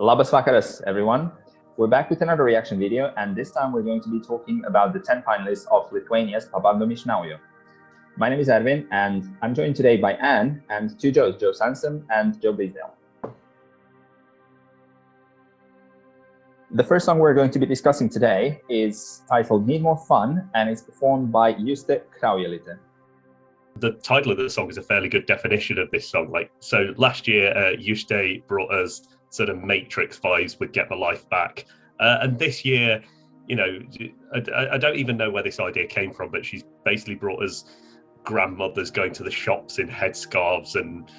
Labas vakaras, everyone. We're back with another reaction video, and this time we're going to be talking about the 10 finalists of Lithuania's Pabandom naujo. My name is Ervin, and I'm joined today by Anne and two Joes, Joe Sansom and Joe Bleasdale. The first song we're going to be discussing today is titled Need More Fun, and it's performed by Juste, Kraujelyte. The title of the song is a fairly good definition of this song. So last year, Juste brought us sort of Matrix vibes with Get My Life Back. And this year, you know, I don't even know where this idea came from, but she's basically brought us grandmothers going to the shops in headscarves and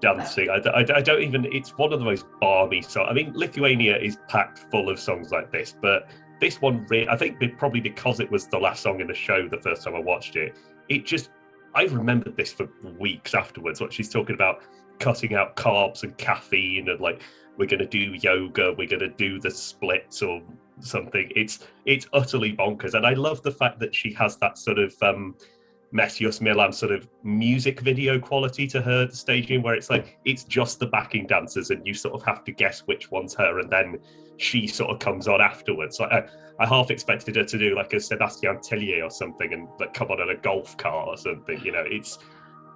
dancing. I don't even, it's one of the most balmy songs. I mean, Lithuania is packed full of songs like this, but this one, I think probably because it was the last song in the show the first time I watched it, I remembered this for weeks afterwards. What she's talking about, cutting out carbs and caffeine, and like, we're going to do yoga, we're going to do the splits or something. It's utterly bonkers. And I love the fact that she has that sort of Messius Milan sort of music video quality to her staging, where it's like, it's just the backing dancers and you sort of have to guess which one's her, and then she sort of comes on afterwards. So I half expected her to do like a Sebastian Tellier or something and like come on in a golf car or something. You know,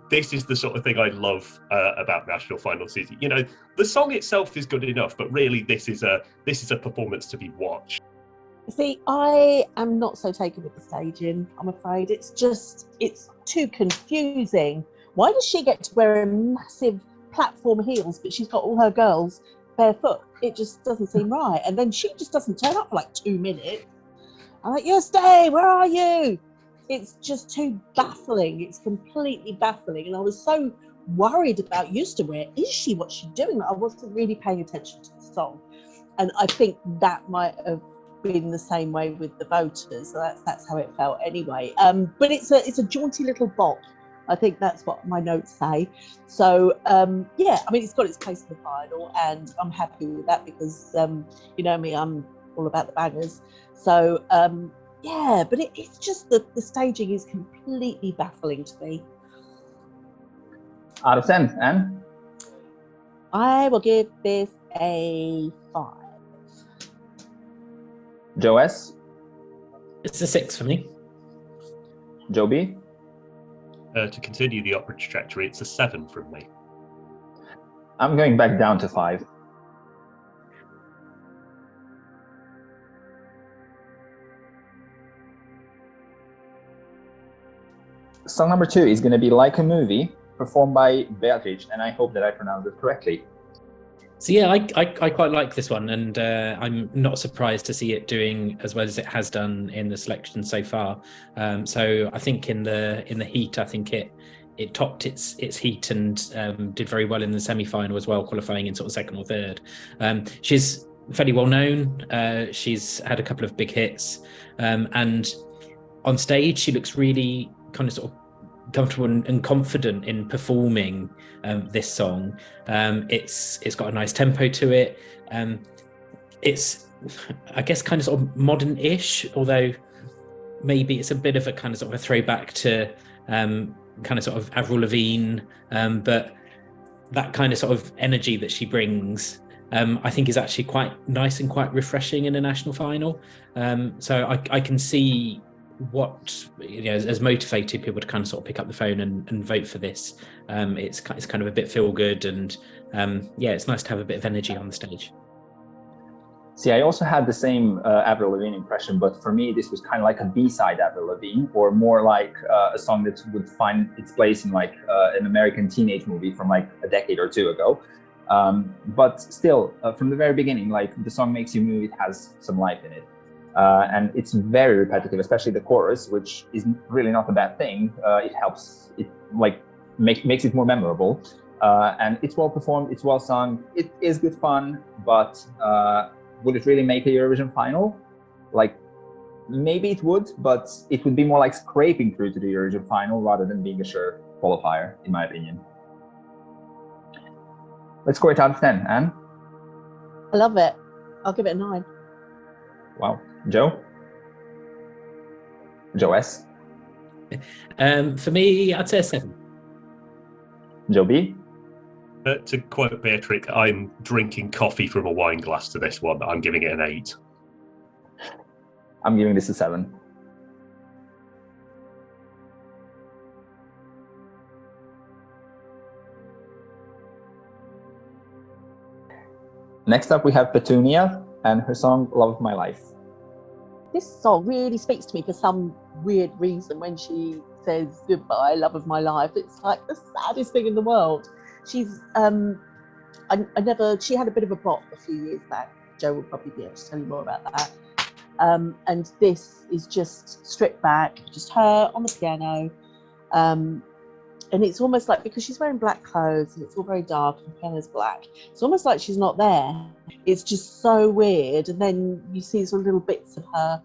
this is the sort of thing I love about National Final season. You know, the song itself is good enough, but really this is a performance to be watched. See, I am not so taken with the staging, I'm afraid. It's too confusing. Why does she get to wear massive platform heels, but she's got all her girls barefoot? It just doesn't seem right. And then she just doesn't turn up for like 2 minutes. I'm like, Juste, where are you? It's just too baffling. It's completely baffling. And I was so worried about Juste. Where is she? What's she doing? I wasn't really paying attention to the song. And I think that might have been the same way with the voters. So that's how it felt anyway. But it's a jaunty little bop. I think that's what my notes say. So yeah, I mean, it's got its place in the final, and I'm happy with that because you know me, I'm all about the bangers. So yeah, but it's just the staging is completely baffling to me. Out of 10, Anne? I will give this a 5. Joe S? It's a 6 for me. Joe B? To continue the upward trajectory, it's a 7 from me. I'm going back down to 5. Song number 2 is going to be Like a Movie, performed by Beatrich, and I hope that I pronounced it correctly. So yeah, I quite like this one, and I'm not surprised to see it doing as well as it has done in the selection so far. So I think in the heat, I think it topped its heat and did very well in the semi-final as well, qualifying in sort of second or third. She's fairly well known. She's had a couple of big hits, and on stage she looks really kind of sort of comfortable and confident in performing this song. It's got a nice tempo to it. It's, I guess, kind of sort of modern-ish, although maybe it's a bit of a kind of sort of a throwback to kind of sort of Avril Lavigne, but that kind of sort of energy that she brings, I think is actually quite nice and quite refreshing in a national final. So I can see what, you know, has motivated people to kind of sort of pick up the phone and vote for this. It's kind of a bit feel good, and yeah, it's nice to have a bit of energy on the stage. See, I also had the same Avril Lavigne impression, but for me this was kind of like a B-side Avril Lavigne, or more like a song that would find its place in like an American teenage movie from like a decade or two ago. But still, from the very beginning, like, the song makes you move, it has some life in it. And it's very repetitive, especially the chorus, which is really not a bad thing. It helps, it like makes it more memorable. And it's well performed, it's well sung, it is good fun, but would it really make a Eurovision final? Like, maybe it would, but it would be more like scraping through to the Eurovision final rather than being a sure qualifier, in my opinion. Let's score it out of 10, Anne? I love it. I'll give it a 9. Wow. Joe? Joe S? For me, I'd say a 7. Joe B? To quote Beatrich, I'm drinking coffee from a wine glass to this one. I'm giving it an 8. I'm giving this a 7. Next up, we have Petunija and her song Love of My Life. This song really speaks to me for some weird reason when she says goodbye, love of my life. It's like the saddest thing in the world. She's she had a bit of a bop a few years back. Joe will probably be able to tell you more about that. And this is just stripped back, just her on the piano. And it's almost like, because she's wearing black clothes and it's all very dark and the piano's black, it's almost like she's not there. It's just so weird. And then you see some little bits of her.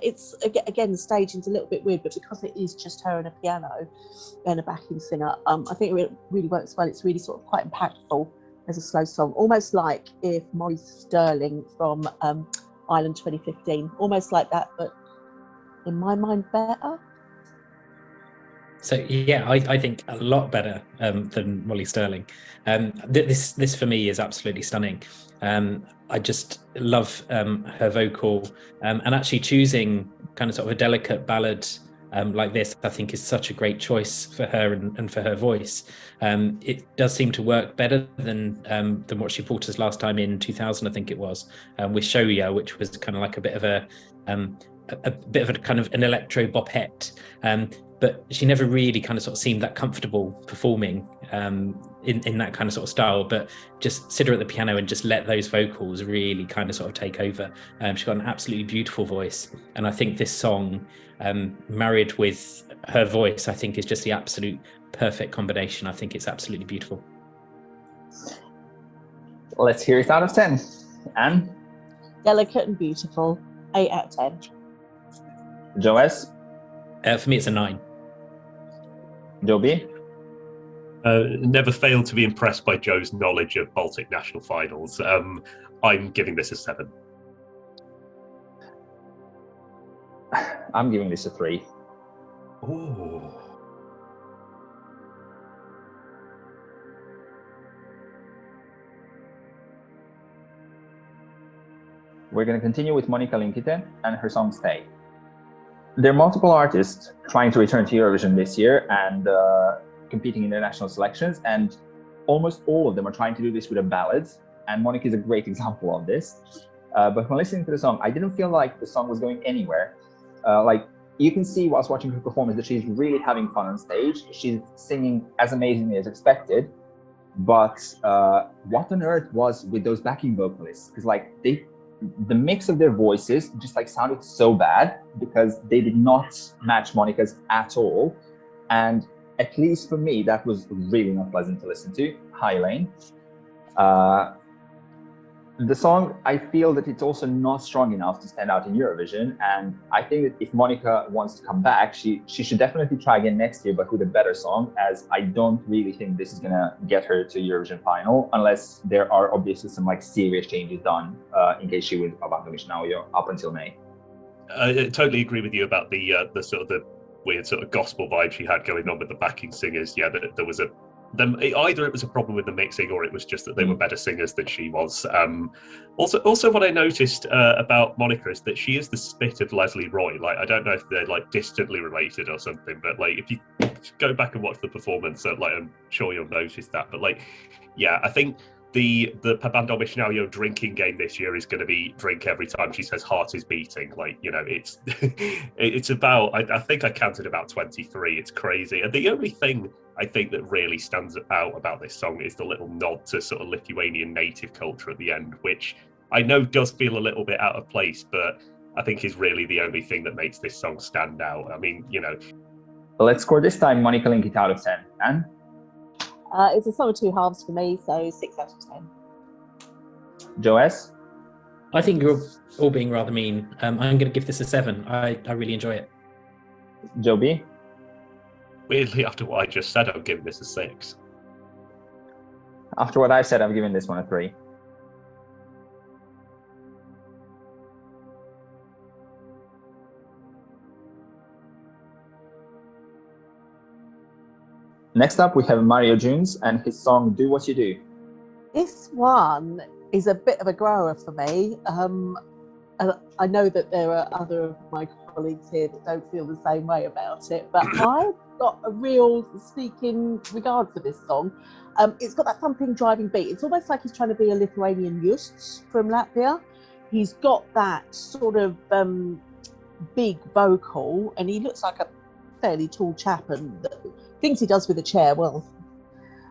It's again, the staging's a little bit weird, but because it is just her and a piano and a backing singer, I think it really works well. It's really sort of quite impactful as a slow song, almost like if Molly Sterling from Ireland 2015, almost like that, but in my mind better. So yeah, I think a lot better than Molly Sterling. This for me is absolutely stunning. I just love her vocal, and actually choosing kind of sort of a delicate ballad like this, I think, is such a great choice for her and for her voice. It does seem to work better than what she brought us last time in 2000, I think it was, with Shoya, which was kind of like a bit of a kind of an electro bopette. But she never really kind of sort of seemed that comfortable performing in that kind of sort of style. But just sit her at the piano and just let those vocals really kind of sort of take over. She's got an absolutely beautiful voice. And I think this song, married with her voice, I think is just the absolute perfect combination. I think it's absolutely beautiful. Let's hear it out of 10. Anne? Delicate and beautiful, 8 out of 10. Joe S? For me, it's a 9. Joe B? Never failed to be impressed by Joe's knowledge of Baltic national finals. I'm giving this a 7. I'm giving this a 3. Ooh. We're going to continue with Monika Linkyte and her song Stay. There are multiple artists trying to return to Eurovision this year and competing in their national selections, and almost all of them are trying to do this with a ballad, and Monika is a great example of this. But when listening to the song, I didn't feel like the song was going anywhere. Like, you can see whilst watching her performance that she's really having fun on stage. She's singing as amazingly as expected, but what on earth was with those backing vocalists? Because like the mix of their voices just like sounded so bad because they did not match Monika's at all. And at least for me, that was really not pleasant to listen to. Hi, Elaine. The song, I feel that it's also not strong enough to stand out in Eurovision. And I think that if Monika wants to come back, she should definitely try again next year, but with a better song, as I don't really think this is gonna get her to Eurovision final, unless there are obviously some like serious changes done in case she wins Pabandom now up until May. I totally agree with you about the sort of the weird sort of gospel vibe she had going on with the backing singers. Yeah, there was either it was a problem with the mixing or it was just that they were better singers than she was. Also, what I noticed about Monika is that she is the spit of Leslie Roy. Like, I don't know if they're like distantly related or something, but like if you go back and watch the performance, like I'm sure you'll notice that. But like, yeah, I think the Pabandom drinking game this year is going to be drink every time she says heart is beating. Like, you know, it's it's about, I think I counted about 23. It's crazy. And the only thing I think that really stands out about this song is the little nod to sort of Lithuanian native culture at the end, which I know does feel a little bit out of place, but I think is really the only thing that makes this song stand out. I mean, you know. Let's score this time Monika Linkyte out of 10. Anne? It's a song of two halves for me, so 6 out of 10. Joe S? I think you're all being rather mean. I'm going to give this a 7. I really enjoy it. Joe B? Weirdly, after what I just said, I'm giving this a 6. After what I've said, I'm giving this one a 3. Next up, we have Mario Junes and his song "Do What You Do." This one is a bit of a grower for me. And I know that there are other of my colleagues here that don't feel the same way about it, but I've got a real speaking regard for this song. It's got that thumping, driving beat. It's almost like he's trying to be a Lithuanian Juste from Latvia. He's got that sort of big vocal, and he looks like a fairly tall chap, and things he does with a chair, well.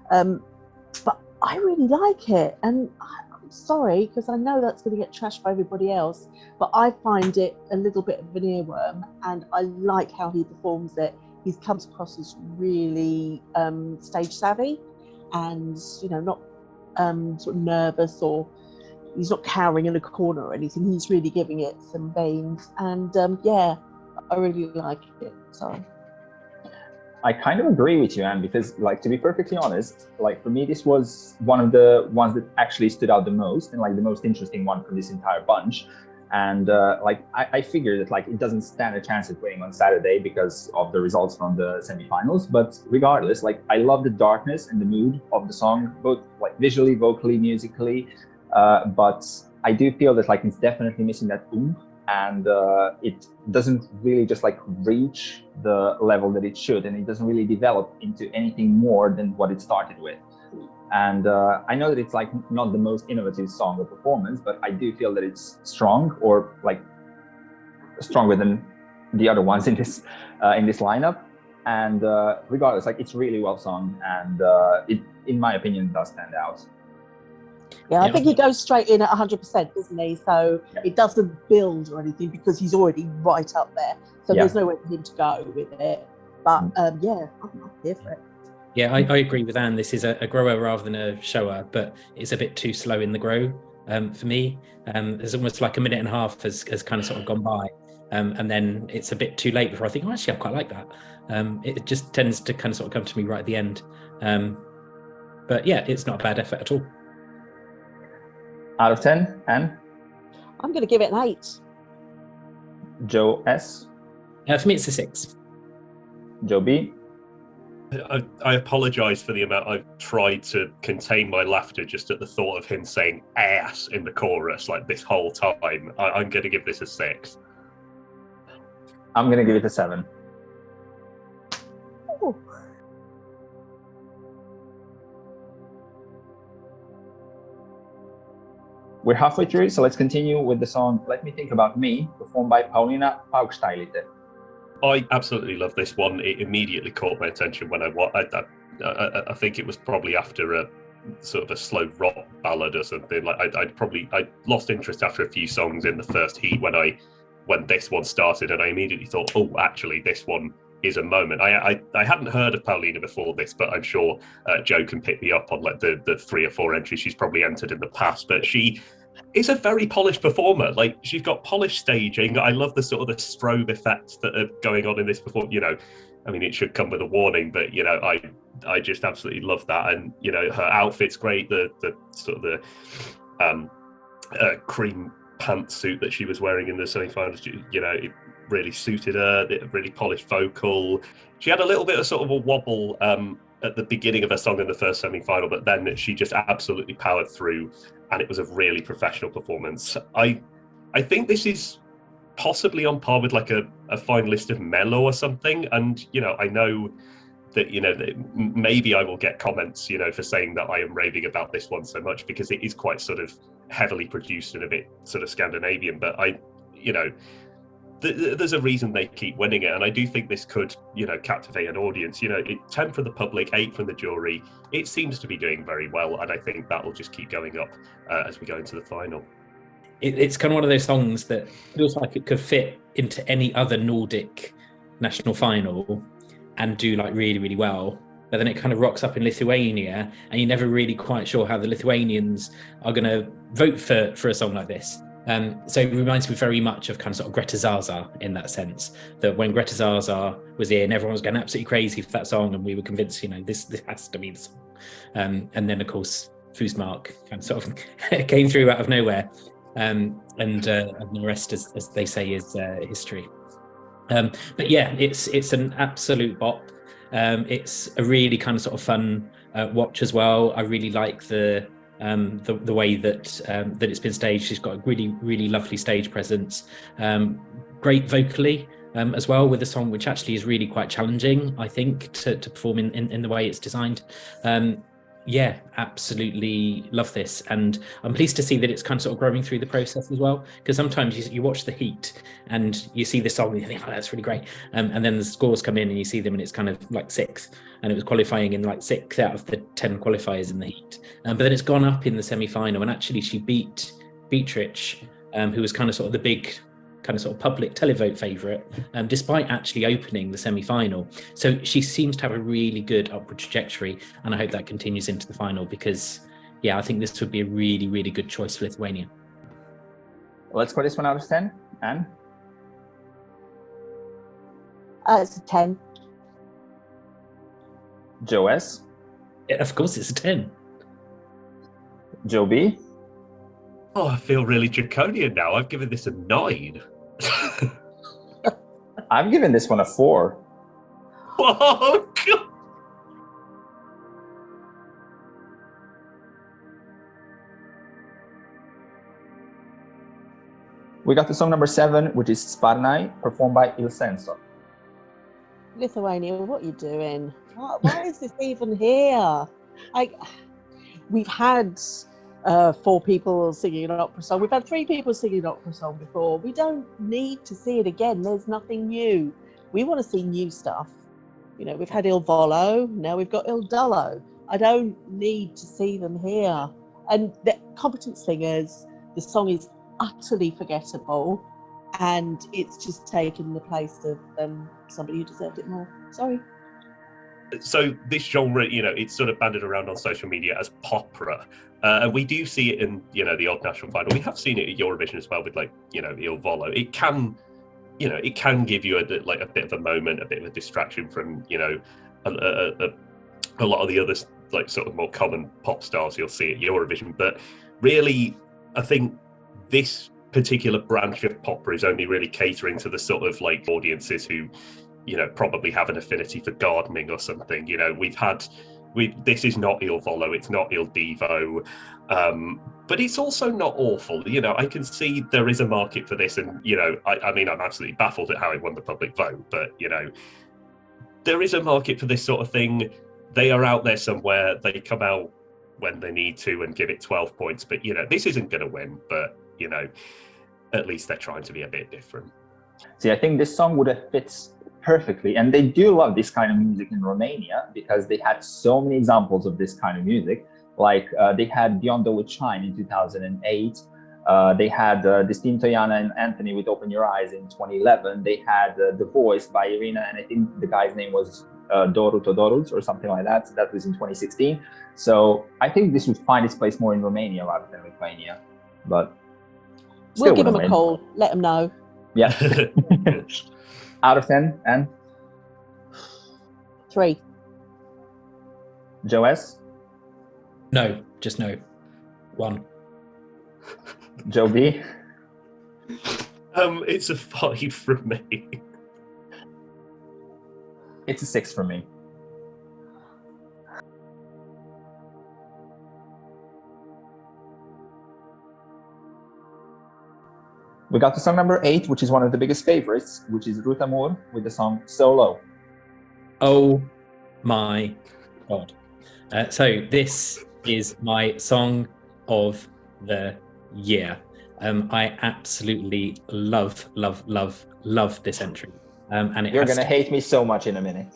But I really like it, and I'm sorry, because I know that's going to get trashed by everybody else, but I find it a little bit of an earworm, and I like how he performs it. He comes across as really stage savvy, and not sort of nervous, or he's not cowering in a corner or anything. He's really giving it some veins, and yeah, I really like it. So I kind of agree with you, Anne, because, like, to be perfectly honest, like, for me, this was one of the ones that actually stood out the most, and like the most interesting one from this entire bunch. And like, I figured that, like, it doesn't stand a chance at winning on Saturday because of the results from the semifinals. But regardless, like, I love the darkness and the mood of the song, both like visually, vocally, musically. But I do feel that, like, it's definitely missing that oomph, and it doesn't really just like reach the level that it should, and it doesn't really develop into anything more than what it started with. And I know that it's like not the most innovative song or performance, but I do feel that it's strong, or like stronger than the other ones in this lineup. And regardless, like, it's really well sung, and it, in my opinion, does stand out. yeah, I think he goes straight in at 100%, doesn't he? So Yeah. it doesn't build or anything because he's already right up there. So Yeah. there's nowhere for him to go with it. But yeah, I'm here for it. Yeah, I agree with Anne. This is a grower rather than a shower, but it's a bit too slow in the grow for me. There's almost like a minute and a half has kind of sort of gone by, and then it's a bit too late before I think, oh, actually, I quite like that. It just tends to kind of sort of come to me right at the end. But yeah, it's not a bad effort at all. Out of 10, Anne? I'm going to give it an 8. Joe S? For me, it's a 6. Joe B? I apologise for the amount I've tried to contain my laughter just at the thought of him saying ass in the chorus like this whole time. I'm going to give this a 6. I'm going to give it a 7. Ooh. We're halfway through, so let's continue with the song "Let Me Think About Me," performed by Paulina, Paukstaityte. I absolutely love this one. It immediately caught my attention when I think it was probably after a sort of a slow rock ballad or something. Like I lost interest after a few songs in the first heat when this one started, and I immediately thought, oh, actually, this one is a moment. I hadn't heard of Paulina before this, but I'm sure Joe can pick me up on like the 3 or 4 entries she's probably entered in the past. But she is a very polished performer. Like, she's got polished staging. I love the sort of the strobe effects that are going on in this performance. I mean, it should come with a warning, but I just absolutely love that. And her outfit's great. The sort of the cream pantsuit that she was wearing in the semi-finals, it really suited her. Really polished vocal. She had a little bit of sort of a wobble at the beginning of her song in the first semi-final, but then she just absolutely powered through, and it was a really professional performance. I think this is possibly on par with like a finalist of Mello or something, and I know that that maybe I will get comments for saying that I am raving about this one so much, because it is quite sort of heavily produced and a bit sort of Scandinavian, but there's a reason they keep winning it, and I do think this could captivate an audience. 10 from the public, 8 from the jury. It seems to be doing very well, and I think that will just keep going up as we go into the final. It's kind of one of those songs that feels like it could fit into any other Nordic national final and do like really, really well. But then it kind of rocks up in Lithuania, and you're never really quite sure how the Lithuanians are going to vote for a song like this. So it reminds me very much of kind of sort of Greta Zaza in that sense, that when Greta Zaza was in, everyone was going absolutely crazy for that song, and we were convinced, this has to be the song. And then, of course, Fusmark kind of sort of came through out of nowhere, and the rest, as they say, is history. But yeah, it's an absolute bop. It's a really kind of sort of fun watch as well. I really like the way that it's been staged. She's got a really lovely stage presence. Great vocally as well, with a song which actually is really quite challenging, I think, to perform in the way it's designed. Yeah, absolutely love this, and I'm pleased to see that it's kind of sort of growing through the process as well, because sometimes you watch the heat and you see the song and you think, oh, that's really great, and then the scores come in and you see them and it's kind of like sixth, and it was qualifying in like 6 out of the 10 qualifiers in the heat, but then it's gone up in the semi-final, and actually she beat Beatrich, who was kind of sort of the big kind of sort of public televote favourite, despite actually opening the semi-final. So she seems to have a really good upward trajectory, and I hope that continues into the final, because yeah, I think this would be a really good choice for Lithuania. Let's score this one out of 10. Anne? It's a 10. Joe S? Yeah, of course it's a 10. Joe B? Oh, I feel really draconian now. I've given this a 9. I've given this one a 4. Oh, God. We got the song number 7, which is Sparnai, performed by Il Senso. Lithuania, what are you doing? Why is this even here? We've had 4 people singing an opera song. We've had 3 people singing an opera song before. We don't need to see it again. There's nothing new. We want to see new stuff. You know, we've had Il Volo, now we've got Il Dullo. I don't need to see them here. And they're competent singers. The song is utterly forgettable, and it's just taken the place of somebody who deserved it more. Sorry. So this genre, you know, it's sort of banded around on social media as popra. And we do see it in, you know, the odd national final. We have seen it at Eurovision as well with, like, you know, Il Volo. It can, you know, it can give you a bit of a moment, a bit of a distraction from, you know, a lot of the other, like, sort of more common pop stars you'll see at Eurovision. But really, I think this particular branch of popra is only really catering to the sort of like audiences who, you know, probably have an affinity for gardening or something. You know, this is not Il Volo, it's not Il Divo, but it's also not awful. You know, I can see there is a market for this, and, you know, I mean, I'm absolutely baffled at how it won the public vote, but, you know, there is a market for this sort of thing. They are out there somewhere. They come out when they need to and give it 12 points, but, you know, this isn't going to win, but, you know, at least they're trying to be a bit different. See, I think this song would have fits perfectly, and they do love this kind of music in Romania because they had so many examples of this kind of music. Like they had Beyond the Wood Shine in 2008. They had Distinto Yana and Anthony with Open Your Eyes in 2011. They had The Voice by Irina, and I think the guy's name was Dorut Todoruz or something like that. So that was in 2016. So I think this would find its place more in Romania rather than Lithuania. But we'll give them a call. Let them know. Yeah. Out of 10, and 3. Joe S? No, just no. 1. Joe B? It's a 5 from me. It's a 6 for me. We got to song number 8, which is one of the biggest favorites, which is Ruta Mur with the song Solo. Oh my God. So this is my song of the year. I absolutely love this entry. And You're going to hate me so much in a minute.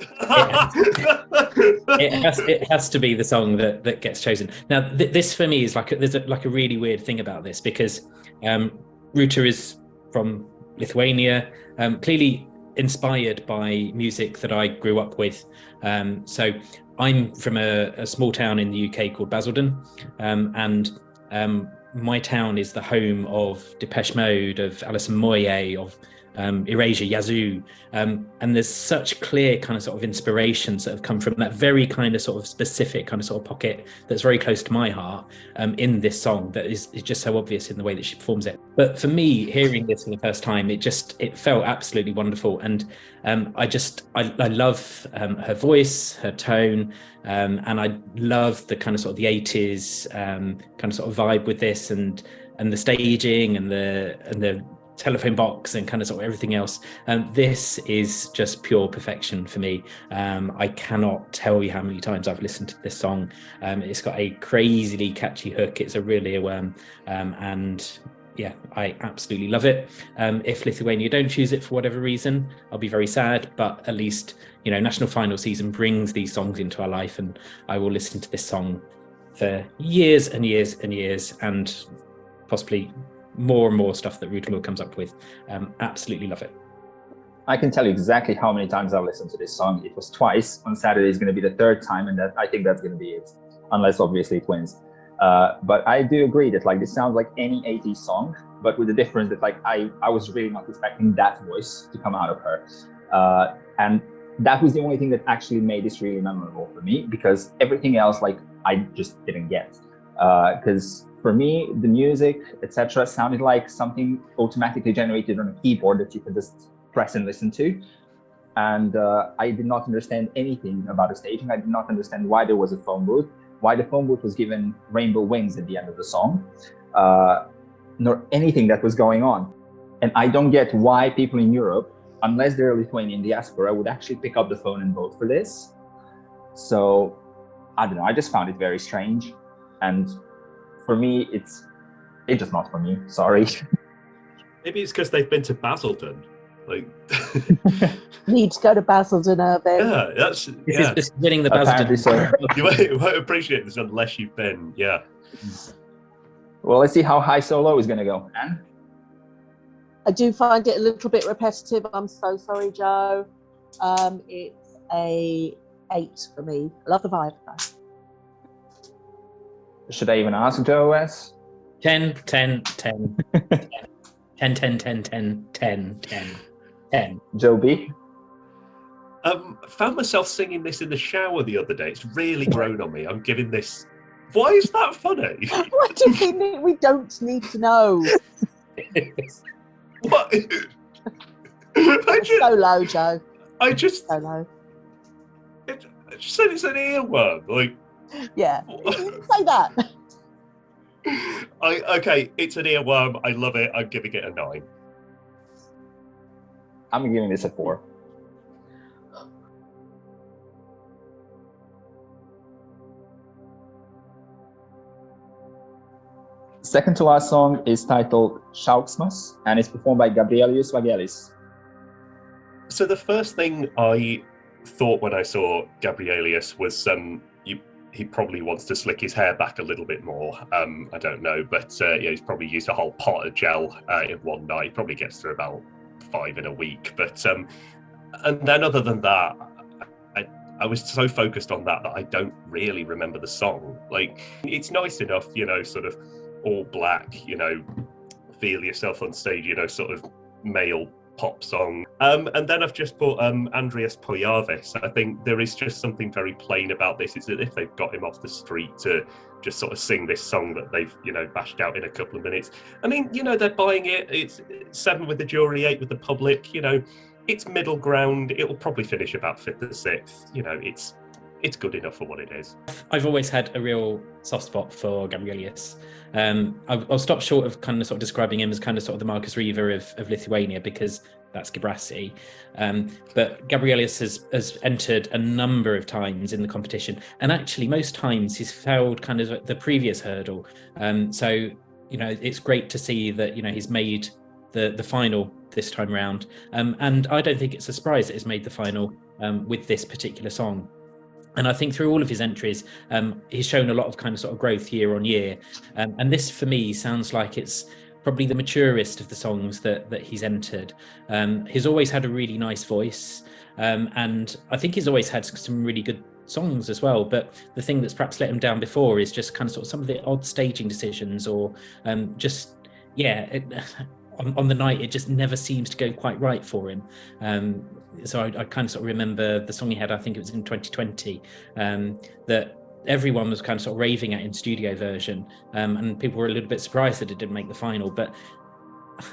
It has to be the song that gets chosen. Now, this for me is there's a really weird thing about this, because Ruta is from Lithuania, clearly inspired by music that I grew up with. So I'm from a small town in the UK called Basildon, and my town is the home of Depeche Mode, of Alison Moyet, of Erasure, Yazoo, and there's such clear kind of sort of inspirations that have come from that very kind of sort of specific kind of sort of pocket that's very close to my heart in this song that is just so obvious in the way that she performs it. But for me, hearing this for the first time, it felt absolutely wonderful, and I love her voice, her tone, and I love the kind of sort of the 80s kind of sort of vibe with this, and the staging and the telephone box and kind of sort of everything else. This is just pure perfection for me. I cannot tell you how many times I've listened to this song. It's got a crazily catchy hook. It's a real earworm, and yeah, I absolutely love it. If Lithuania don't choose it for whatever reason, I'll be very sad, but at least, you know, national final season brings these songs into our life, and I will listen to this song for years and years and years, and possibly more and more stuff that Ruta Mur comes up with. Absolutely love it. I can tell you exactly how many times I've listened to this song. It was twice. On Saturday is going to be the third time, and I think that's going to be it, unless obviously it wins. But I do agree that like this sounds like any 80s song, but with the difference that like I was really not expecting that voice to come out of her. And that was the only thing that actually made this really memorable for me, because everything else like I just didn't get. Because for me, the music, etc., sounded like something automatically generated on a keyboard that you could just press and listen to. And I did not understand anything about the staging. I did not understand why there was a phone booth, why the phone booth was given rainbow wings at the end of the song, nor anything that was going on. And I don't get why people in Europe, unless they're Lithuanian diaspora, would actually pick up the phone and vote for this. So I don't know, I just found it very strange. And for me, it's just not for me. Sorry. Maybe it's because they've been to Basildon. Like, Need to go to Basildon, Ervin. yeah, that's This is winning the Basildon. So. You won't appreciate this unless you've been. Yeah. Well, let's see how high so low is going to go. Anne? I do find it a little bit repetitive. I'm so sorry, Joe. It's a 8 for me. I love the vibe. Should I even ask Joe S? 10, 10, 10, 10, 10, 10, 10, 10, 10, 10, 10. Joe B? Found myself singing this in the shower the other day. It's really grown on me. I'm giving this. Why is that funny? What do we need? We don't need to know. What? So low, Joe. I just So low. I just said it's an earworm. Like, Yeah. Say that. Okay, it's an earworm. I love it. I'm giving it a 9. I'm giving this a 4. Second to last song is titled Sauksmas, and it's performed by Gabrielius Vagelis. So the first thing I thought when I saw Gabrielius was he probably wants to slick his hair back a little bit more. I don't know, but yeah, he's probably used a whole pot of gel in one night. Probably gets through about 5 in a week. But and then other than that, I was so focused on that I don't really remember the song. Like, it's nice enough, you know, sort of all black, you know, feel yourself on stage, you know, sort of male pop song. And then I've just put Andreas Poyavis. I think there is just something very plain about this. It's as if they've got him off the street to just sort of sing this song that they've, you know, bashed out in a couple of minutes. I mean, you know, they're buying it. It's 7 with the jury, 8 with the public. You know, it's middle ground. It will probably finish about 5th or 6th. You know, it's good enough for what it is. I've always had a real soft spot for Gabrielius. I'll stop short of kind of sort of describing him as kind of sort of the Marcus Reaver of Lithuania, because that's Gabrassi. But Gabrielius has entered a number of times in the competition, and actually most times he's failed kind of at the previous hurdle. So, you know, it's great to see that, you know, he's made the final this time around. And I don't think it's a surprise that he's made the final with this particular song. And I think through all of his entries, he's shown a lot of kind of sort of growth year on year. And this, for me, sounds like it's probably the maturest of the songs that he's entered. He's always had a really nice voice. And I think he's always had some really good songs as well. But the thing that's perhaps let him down before is just kind of sort of some of the odd staging decisions, or just, yeah, on the night, it just never seems to go quite right for him. So I kind of sort of remember the song he had, I think it was in 2020, that everyone was kind of sort of raving at in studio version, and people were a little bit surprised that it didn't make the final. But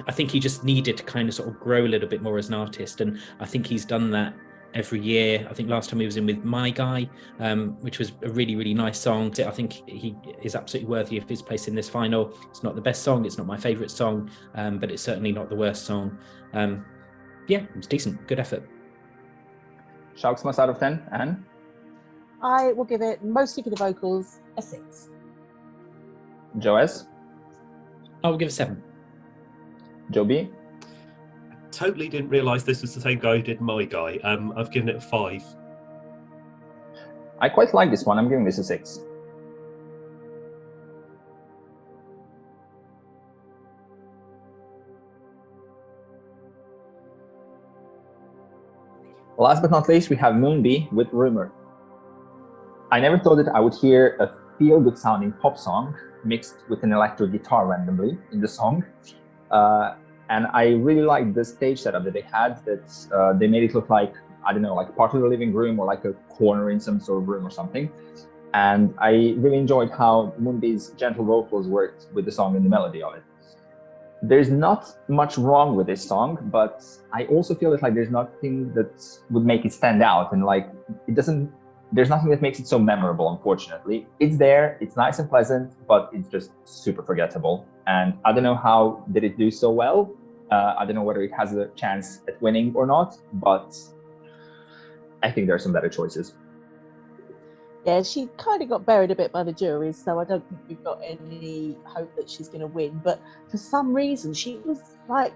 I think he just needed to kind of sort of grow a little bit more as an artist, and I think he's done that every year. I think last time he was in with My Guy, which was a really, really nice song. I think he is absolutely worthy of his place in this final. It's not the best song, it's not my favourite song, but it's certainly not the worst song. Yeah, it's decent, good effort. Sauksmas out of 10, Anne? I will give it, mostly for the vocals, a 6. Joes? I will give it 7. Joe B? Totally didn't realise this was the same guy who did My Guy. I've given it a 5. I quite like this one. I'm giving this a 6. Last but not least, we have MoonBee with Rumor. I never thought that I would hear a feel-good sounding pop song mixed with an electric guitar randomly in the song. And I really liked the stage setup that they had, that they made it look like, I don't know, like part of the living room or like a corner in some sort of room or something. And I really enjoyed how MoonBee's gentle vocals worked with the song and the melody of it. There's not much wrong with this song, but I also feel that like there's nothing that would make it stand out, and like there's nothing that makes it so memorable, unfortunately. It's there, it's nice and pleasant, but it's just super forgettable. And I don't know how did it do so well. I don't know whether it has a chance at winning or not, but I think there are some better choices. Yeah, she kind of got buried a bit by the juries, so I don't think we've got any hope that she's going to win. But for some reason, she was like,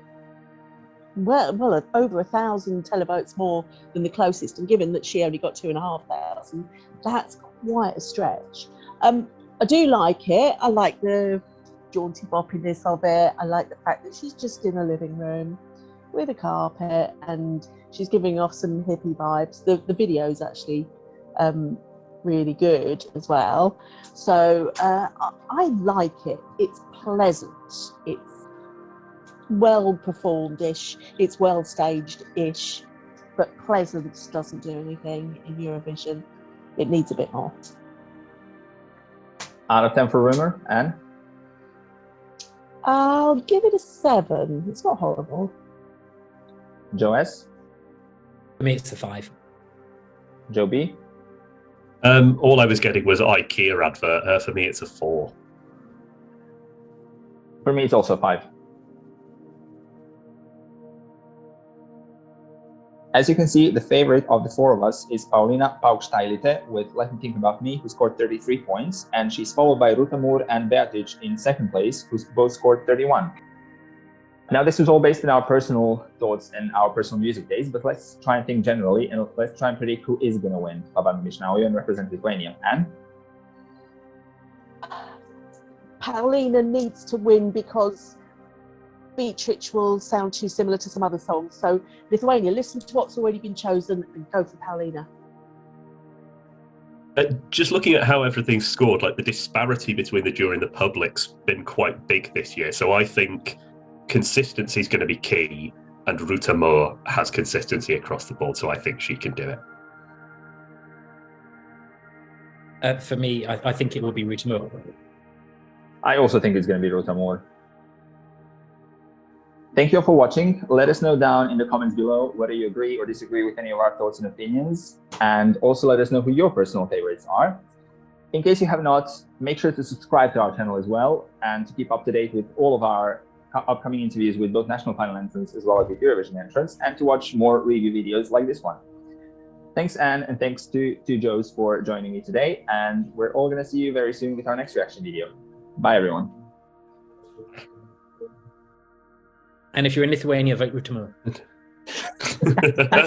well, over 1,000 televotes more than the closest, and given that she only got 2,500, that's quite a stretch. I do like it. I like the jaunty boppiness of it. I like the fact that she's just in a living room with a carpet and she's giving off some hippie vibes. The video's actually really good as well. So I like it. It's pleasant. It's well performed-ish. It's well staged-ish. But pleasance doesn't do anything in Eurovision. It needs a bit more. Out of 10 for Rumor, Anne? I'll give it a 7. It's not horrible. Joes? For me, it's a 5. Joe B? All I was getting was IKEA advert. For me, it's a 4. For me, it's also a 5. As you can see, the favorite of the four of us is Paulina Paukstaityte with Let Me Think About Me, who scored 33 points, and she's followed by Ruta Mur and Beatrich in second place, who both scored 31. Now, this was all based on our personal thoughts and our personal music days, but let's try and think generally, and let's try and predict who is going to win Pabandom and represent Lithuania. Anne? Paulina needs to win because Beatrich will sound too similar to some other songs. So Lithuania, listen to what's already been chosen and go for Paulina. Just looking at how everything's scored, like the disparity between the jury and the public's been quite big this year. So I think consistency is going to be key, and Ruta Mur has consistency across the board. So I think she can do it. For me, I think it will be Ruta Mur. I also think it's going to be Ruta Mur. Thank you all for watching. Let us know down in the comments below whether you agree or disagree with any of our thoughts and opinions. And also let us know who your personal favorites are. In case you have not, make sure to subscribe to our channel as well, and to keep up to date with all of our upcoming interviews with both national final entrants as well as with Eurovision entrants, and to watch more review videos like this one. Thanks, Anne, and thanks to Joes for joining me today. And we're all going to see you very soon with our next reaction video. Bye, everyone. And if you're in Lithuania, vote Ruta Mur.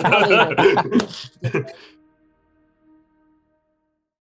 Paulina.